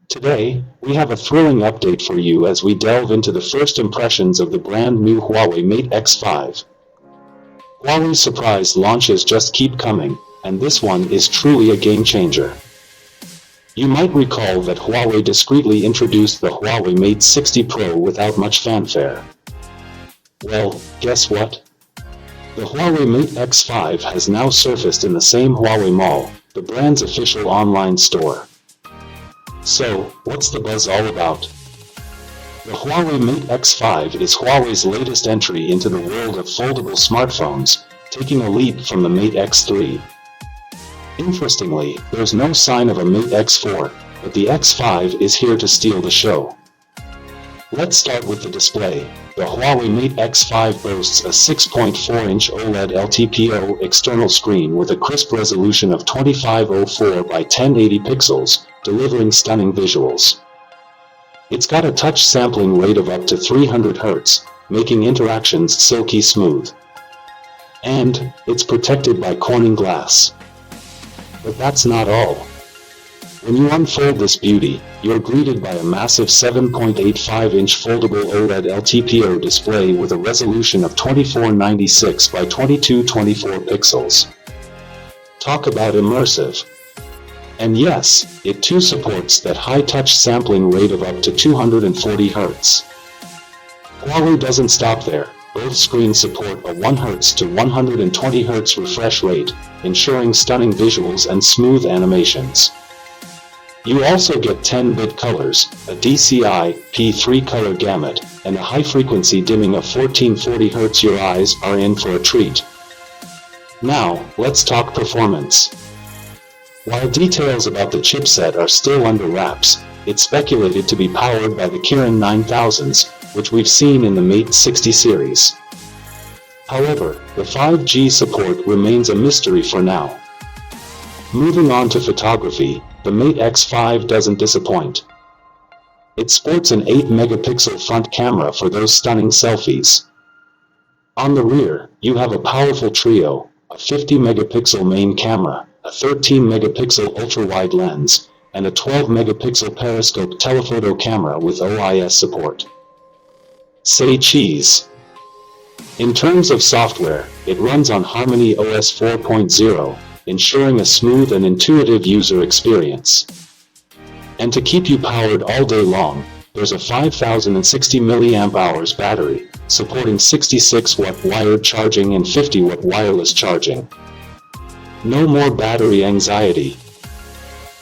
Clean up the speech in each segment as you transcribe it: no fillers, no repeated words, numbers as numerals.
Today, we have a thrilling update for you as we delve into the first impressions of the brand new Huawei Mate X5. Huawei's surprise launches just keep coming, and this one is truly a game changer. You might recall that Huawei discreetly introduced the Huawei Mate 60 Pro without much fanfare. Well, guess what? The Huawei Mate X5 has now surfaced in the same Huawei Mall, the brand's official online store. So, what's the buzz all about? The Huawei Mate X5 is Huawei's latest entry into the world of foldable smartphones, taking a leap from the Mate X3. Interestingly, there's no sign of a Mate X4, but the X5 is here to steal the show. Let's start with the display. The Huawei Mate X5 boasts a 6.4-inch OLED LTPO external screen with a crisp resolution of 2504 by 1080 pixels, delivering stunning visuals. It's got a touch sampling rate of up to 300 Hz, making interactions silky smooth. And it's protected by Corning glass. But that's not all. When you unfold this beauty, you're greeted by a massive 7.85-inch foldable OLED LTPO display with a resolution of 2496 by 2224 pixels. Talk about immersive. And yes, it too supports that high-touch sampling rate of up to 240 Hz. Huawei doesn't stop there. Both screens support a 1 Hz to 120 Hz refresh rate, ensuring stunning visuals and smooth animations. You also get 10-bit colors, a DCI P3 color gamut, and a high-frequency dimming of 1440 Hz. Your eyes are in for a treat. Now, let's talk performance. While details about the chipset are still under wraps, it's speculated to be powered by the Kirin 9000s, which we've seen in the Mate 60 series. However, the 5G support remains a mystery for now. Moving on to photography, the Mate X5 doesn't disappoint. It sports an 8-megapixel front camera for those stunning selfies. On the rear, you have a powerful trio, a 50-megapixel main camera, a 13-megapixel ultra-wide lens, and a 12-megapixel periscope telephoto camera with OIS support. Say cheese! In terms of software, it runs on Harmony OS 4.0, ensuring a smooth and intuitive user experience. And to keep you powered all day long, there's a 5060 mAh battery, supporting 66-watt wired charging and 50-watt wireless charging. No more battery anxiety.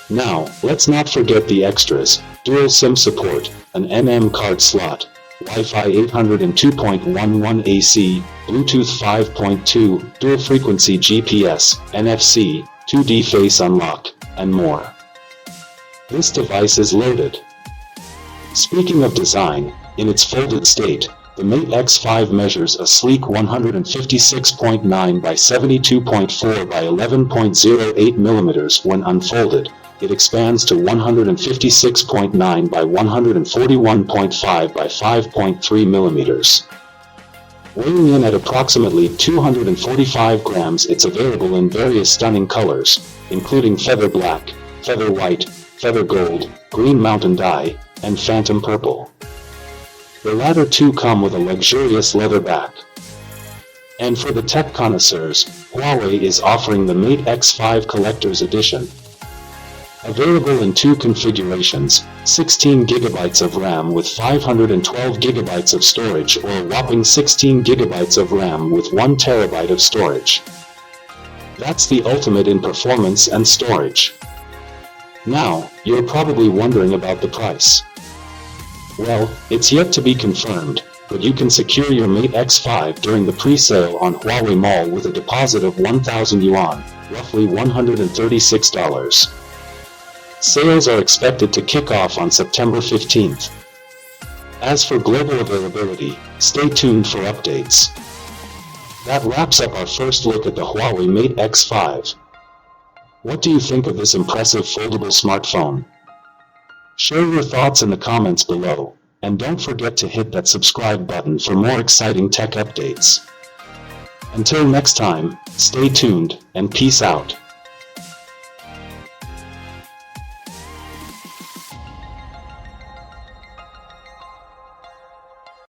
Now, let's not forget the extras: dual SIM support, an NM card slot, Wi-Fi 802.11 AC, Bluetooth 5.2, dual-frequency GPS, NFC, 2D face unlock, and more. This device is loaded. Speaking of design, in its folded state, the Mate X5 measures a sleek 156.9 by 72.4 by 11.08 mm when unfolded. It expands to 156.9 by 141.5 by 5.3 mm. Weighing in at approximately 245 grams, it's available in various stunning colors, including feather black, feather white, feather gold, green mountain dye, and phantom purple. The latter two come with a luxurious leather back. And for the tech connoisseurs, Huawei is offering the Mate X5 Collector's Edition. Available in two configurations, 16 GB of RAM with 512 GB of storage or a whopping 16 GB of RAM with 1 TB of storage. That's the ultimate in performance and storage. Now, you're probably wondering about the price. Well, it's yet to be confirmed, but you can secure your Mate X5 during the pre-sale on Huawei Mall with a deposit of 1,000 yuan, roughly $136. Sales are expected to kick off on September 15th. As for global availability, stay tuned for updates. That wraps up our first look at the Huawei Mate X5. What do you think of this impressive foldable smartphone? Share your thoughts in the comments below, and don't forget to hit that subscribe button for more exciting tech updates. Until next time, stay tuned, and peace out.